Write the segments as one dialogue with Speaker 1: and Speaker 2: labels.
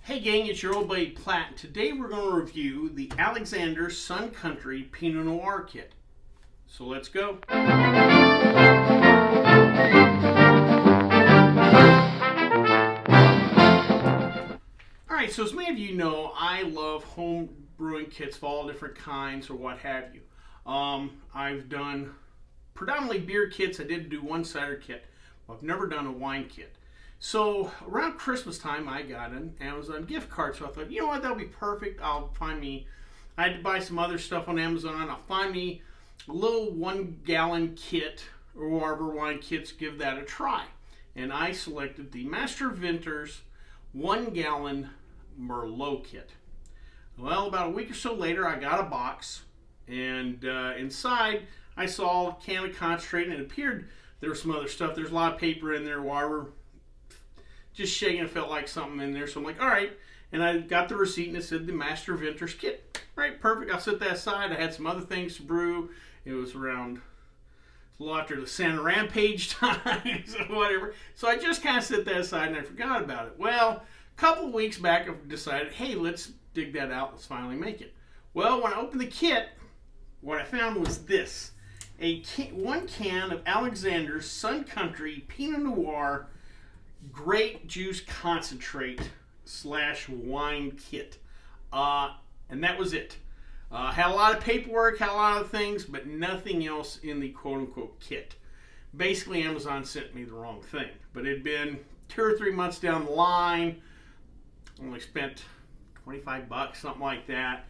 Speaker 1: Hey gang, it's your old buddy Platt. Today we're going to review the Alexander Sun Country Pinot Noir kit. So let's go. Alright, so as many of you know, I love home brewing kits of all different kinds or what have you. I've done predominantly beer kits. I did do one cider kit. I've never done a wine kit. So around Christmas time, I got an Amazon gift card. So I thought, you know what, that'll be perfect. I had to buy some other stuff on Amazon. I'll find me a little 1 gallon kit or whatever wine kits, give that a try. And I selected the Master Vintner's 1 gallon Merlot kit. Well, about a week or so later, I got a box. And inside, I saw a can of concentrate, and it appeared there was some other stuff. There's a lot of paper in there, wire. Just shaking, it felt like something in there. So I'm like, all right. And I got the receipt and it said the Master Vintner's kit. All right, perfect. I'll set that aside. I had some other things to brew. It was around a little after the Santa Rampage time, so whatever. So I just kind of set that aside and I forgot about it. Well, a couple of weeks back, I decided, hey, let's dig that out. Let's finally make it. Well, when I opened the kit, what I found was this. 1 can of Alexander's Sun Country Pinot Noir grape juice concentrate / wine kit, and that was it. Had a lot of paperwork, had a lot of things, but nothing else in the quote-unquote kit. Basically, Amazon sent me the wrong thing, but it had been 2 or 3 months down the line. Only spent $25, something like that.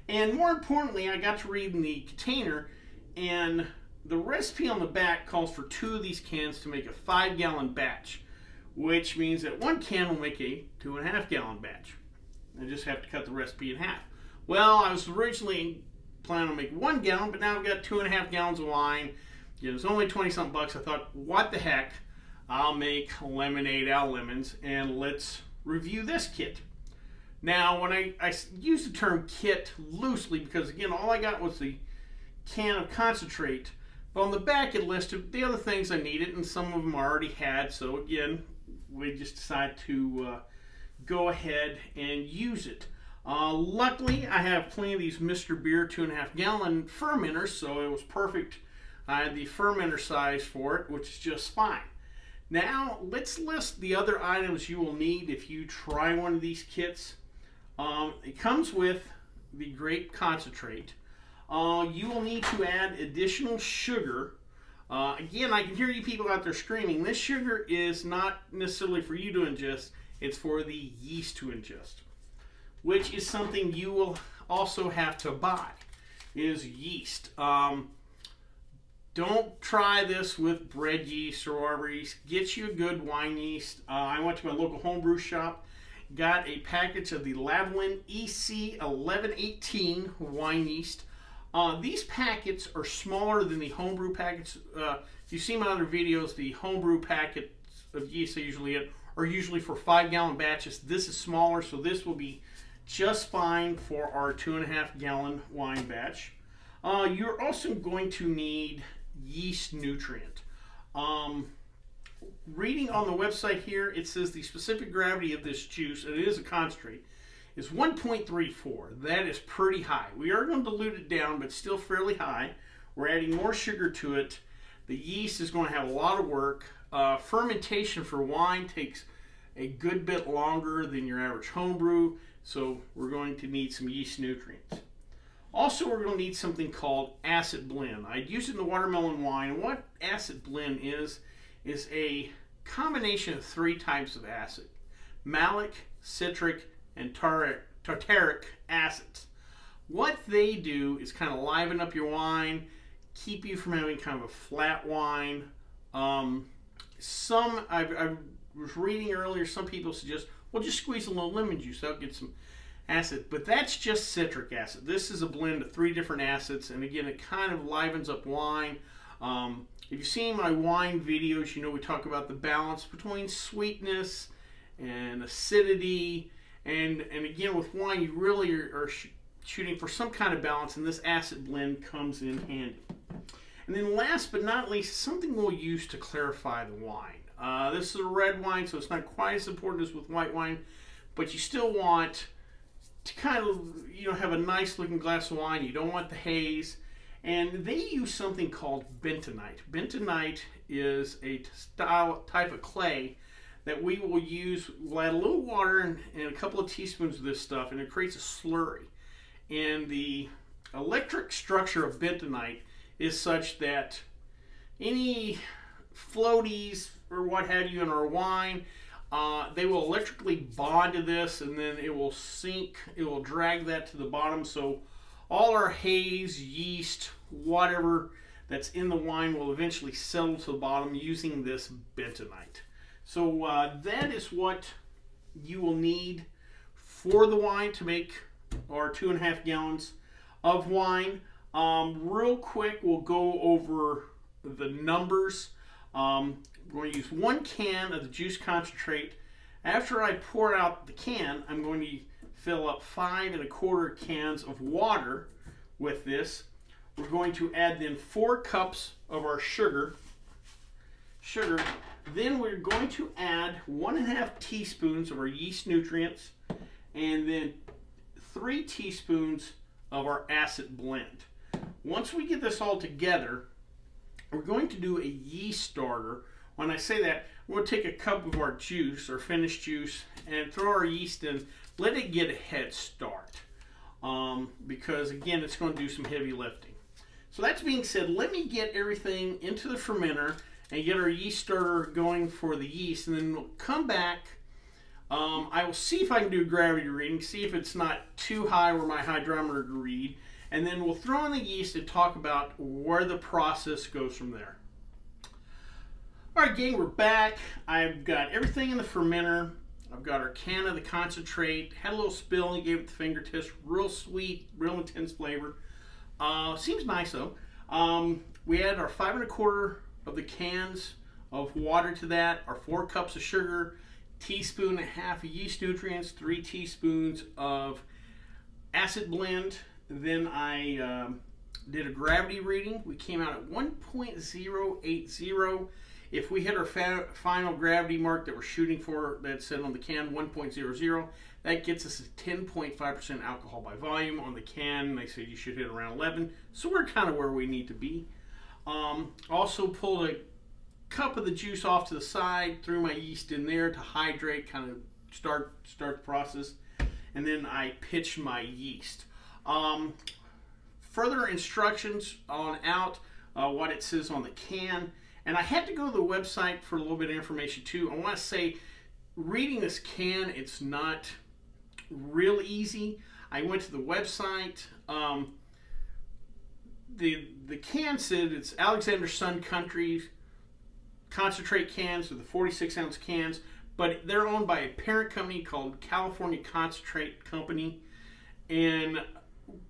Speaker 1: And more importantly, I got to read in the container, and the recipe on the back calls for 2 of these cans to make a 5-gallon batch, which means that 1 can will make a 2.5 gallon batch. I just have to cut the recipe in half. Well, I was originally planning on making 1 gallon, but now I've got 2.5 gallons of wine. It was only 20-something bucks. I thought, what the heck? I'll make lemonade out of lemons, and let's review this kit. Now, when I use the term kit loosely, because again, all I got was the can of concentrate. But on the back, it listed the other things I needed, and some of them I already had. So again, we just decided to go ahead and use it. Luckily, I have plenty of these Mr. Beer 2.5 gallon fermenters, so it was perfect. I had the fermenter size for it, which is just fine. Now, let's list the other items you will need if you try one of these kits. It comes with the grape concentrate. You will need to add additional sugar. Again, I can hear you people out there screaming. This sugar is not necessarily for you to ingest. It's for the yeast to ingest, which is something you will also have to buy, is yeast. Don't try this with bread yeast or whatever yeast. Get you a good wine yeast. I went to my local homebrew shop, got a package of the Lavalin EC 1118 wine yeast. These packets are smaller than the homebrew packets. If you see my other videos, the homebrew packets of yeast I usually get are usually for 5-gallon batches. This is smaller, so this will be just fine for our 2.5 gallon wine batch. You're also going to need yeast nutrient. Reading on the website here, it says the specific gravity of this juice, and it is a concentrate, is 1.34. That is pretty high. We are going to dilute it down, but still fairly high. We're adding more sugar to it. The yeast is going to have a lot of work. Fermentation for wine takes a good bit longer than your average homebrew, so we're going to need some yeast nutrients. Also, we're going to need something called acid blend. I'd use it in the watermelon wine. And what acid blend is a combination of 3 types of acid: malic, citric, and tartaric acids. What they do is kind of liven up your wine, keep you from having kind of a flat wine. I was reading earlier, some people suggest, well, just squeeze a little lemon juice, that'll get some acid. But that's just citric acid. This is a blend of 3 different acids, and again, it kind of livens up wine. If you've seen my wine videos, you know we talk about the balance between sweetness and acidity. And again, with wine, you really are shooting for some kind of balance, and this acid blend comes in handy. And then last but not least, something we'll use to clarify the wine. This is a red wine, so it's not quite as important as with white wine, but you still want to kind of, have a nice looking glass of wine. You don't want the haze. And they use something called bentonite. Bentonite is a type of clay that we will use. We'll add a little water and a couple of teaspoons of this stuff, and it creates a slurry. And the electric structure of bentonite is such that any floaties or what have you in our wine, they will electrically bond to this, and then it will sink. It will drag that to the bottom. So all our haze, yeast, whatever that's in the wine will eventually settle to the bottom using this bentonite. So that is what you will need for the wine to make our 2.5 gallons of wine. Real quick, we'll go over the numbers. We're going to use 1 can of the juice concentrate. After I pour out the can, I'm going to fill up 5 1/4 cans of water with this. We're going to add then 4 cups of our sugar. Then we're going to add 1.5 teaspoons of our yeast nutrients, and then 3 teaspoons of our acid blend. Once we get this all together, we're going to do a yeast starter. When I say that, we're going to take a cup of our juice, our finished juice, and throw our yeast in. Let it get a head start, because again, it's going to do some heavy lifting. So that being said, let me get everything into the fermenter and get our yeast starter going for the yeast, and then we'll come back. I will see if I can do a gravity reading, see if it's not too high where my hydrometer to read, and then we'll throw in the yeast and talk about where the process goes from there. All right, gang, we're back. I've got everything in the fermenter. I've got our can of the concentrate. Had a little spill and gave it the finger test. Real sweet, real intense flavor. Seems nice though. We added our 5 1/4 of the cans of water to that, our 4 cups of sugar, 1.5 teaspoons of yeast nutrients, 3 teaspoons of acid blend. Then I did a gravity reading. We came out at 1.080. If we hit our final gravity mark that we're shooting for, that said on the can 1.00, that gets us a 10.5% alcohol by volume. On the can, they said you should hit around 11, so we're kind of where we need to be. Also pulled a cup of the juice off to the side, threw my yeast in there to hydrate, kind of start the process, and then I pitched my yeast. Further instructions on what it says on the can. And I had to go to the website for a little bit of information too. I want to say, reading this can, it's not real easy. I went to the website. The can said it's Alexander Sun Country concentrate cans, or the 46-ounce cans, but they're owned by a parent company called California Concentrate Company. And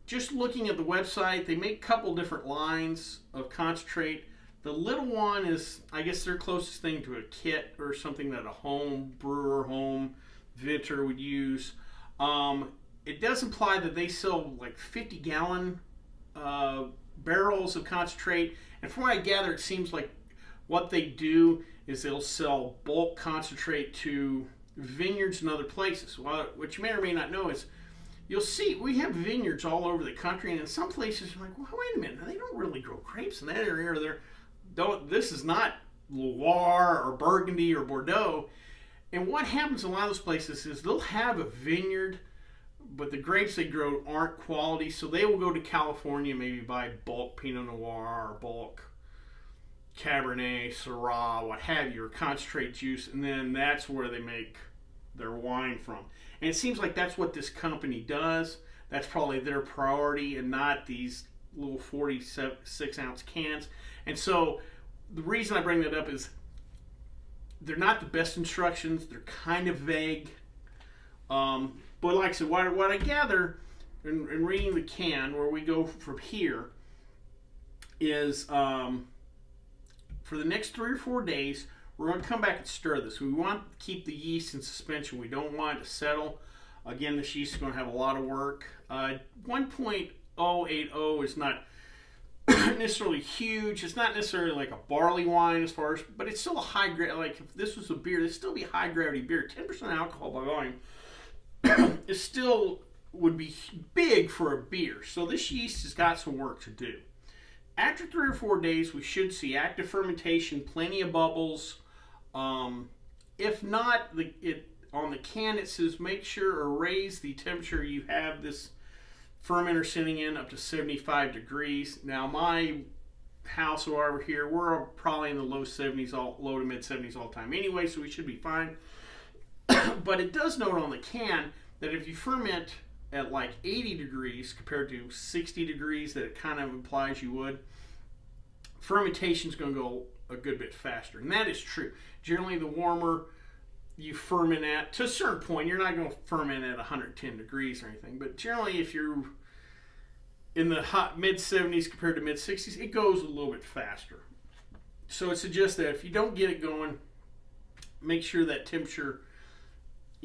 Speaker 1: just looking at the website, they make a couple different lines of concentrate. The little one is, I guess, their closest thing to a kit or something that a home brewer, home vintner would use. It does imply that they sell like 50-gallon barrels of concentrate. And from what I gather, it seems like what they do is they'll sell bulk concentrate to vineyards and other places. Well, what you may or may not know is, you'll see we have vineyards all over the country, and in some places you're like, well, wait a minute, they don't really grow grapes in that area. This is not Loire or Burgundy or Bordeaux. And what happens in a lot of those places is they'll have a vineyard, but the grapes they grow aren't quality, so they will go to California, maybe buy bulk Pinot Noir or bulk Cabernet, Syrah, what have you, or concentrate juice, and then that's where they make their wine from. And it seems like that's what this company does. That's probably their priority, and not these little 46-ounce cans. And so the reason I bring that up is they're not the best instructions. They're kind of vague. But like I said, what I gather in reading the can, where we go from here, is for the next 3 or 4 days, we're going to come back and stir this. We want to keep the yeast in suspension. We don't want it to settle. Again, this yeast is going to have a lot of work. 1.080 is not necessarily huge. It's not necessarily like a barley wine as far as, but it's still a high gravity. Like if this was a beer, it'd still be high gravity beer. 10% alcohol by volume. it still would be big for a beer. So this yeast has got some work to do. After 3 or 4 days, we should see active fermentation, plenty of bubbles. If not, on the can it says make sure or raise the temperature you have this fermenter sitting in up to 75 degrees. Now my house over here, we're probably in the low 70s, low to mid 70s all the time anyway, so we should be fine. But it does note on the can that if you ferment at like 80 degrees compared to 60 degrees that it kind of implies you would, fermentation is going to go a good bit faster. And that is true. Generally, the warmer you ferment at, to a certain point, you're not going to ferment at 110 degrees or anything, but generally if you're in the hot mid 70s compared to mid 60s, it goes a little bit faster. So it suggests that if you don't get it going, make sure that temperature,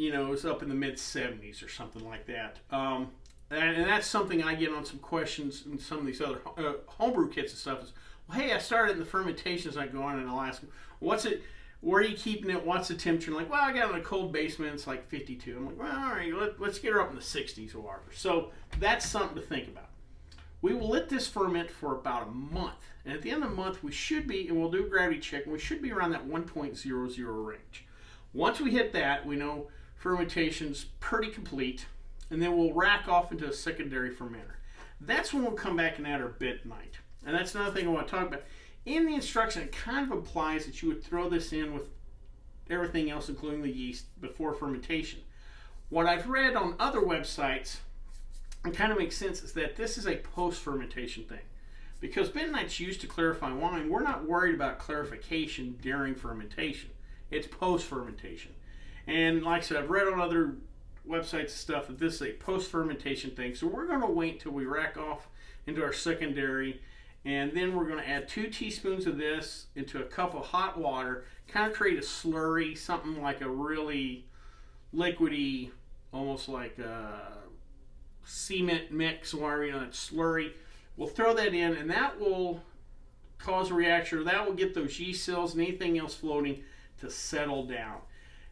Speaker 1: is up in the mid 70s or something like that. And that's something I get on some questions in some of these other homebrew kits and stuff is, well, hey, I started in the fermentation as I go on, and I'll ask them, where are you keeping it? What's the temperature? I'm like, well, I got it in a cold basement. It's like 52. I'm like, well, all right, let's get her up in the 60s or whatever. So that's something to think about. We will let this ferment for about a month. And at the end of the month, we should be, and we'll do a gravity check, and we should be around that 1.00 range. Once we hit that, we know fermentation's pretty complete, and then we'll rack off into a secondary fermenter. That's when we'll come back and add our bit night. And that's another thing I want to talk about. In the instruction, it kind of implies that you would throw this in with everything else, including the yeast, before fermentation. What I've read on other websites, it kind of makes sense, is that this is a post-fermentation thing. Because bentonite's used to clarify wine, we're not worried about clarification during fermentation. It's post-fermentation. And like I said, I've read on other websites and stuff that this is a post-fermentation thing. So we're going to wait until we rack off into our secondary, and then we're going to add 2 teaspoons of this into a cup of hot water, kind of create a slurry, something like a really liquidy, almost like a cement mix, or it's slurry. We'll throw that in, and that will cause a reaction, or that will get those yeast cells and anything else floating to settle down.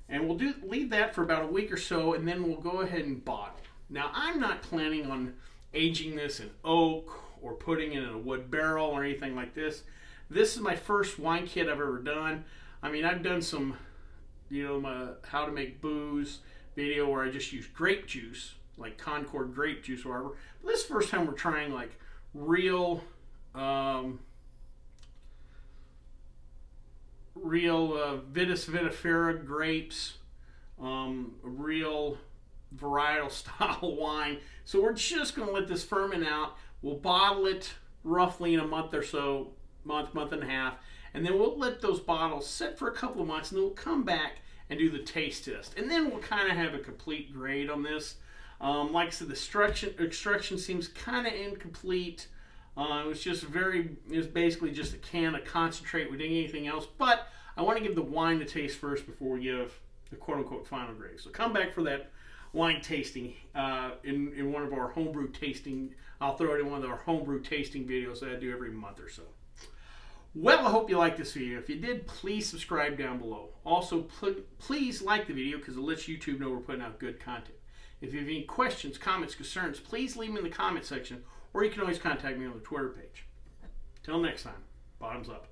Speaker 1: And we'll leave that for about a week or so, and then we'll go ahead and bottle. Now, I'm not planning on aging this in oak or putting it in a wood barrel or anything like this. This is my first wine kit I've ever done. I mean, I've done some, my how to make booze video where I just use grape juice, like Concord grape juice or whatever. But this is the first time we're trying like real Vitis vinifera grapes, real varietal style wine. So we're just going to let this ferment out. We'll bottle it roughly in a month or so, month and a half, and then we'll let those bottles sit for a couple of months, and then we'll come back and do the taste test. And then we'll kind of have a complete grade on this. Like I said, the extraction seems kind of incomplete. It was basically just a can of concentrate. We didn't get anything else, but I want to give the wine a taste first before we give the quote-unquote final grade. So come back for that wine tasting in one of our homebrew tasting. I'll throw it in one of our homebrew tasting videos that I do every month or so. Well, I hope you liked this video. If you did, please subscribe down below. Also, please like the video because it lets YouTube know we're putting out good content. If you have any questions, comments, concerns, please leave them in the comment section, or you can always contact me on the Twitter page. Till next time, bottoms up.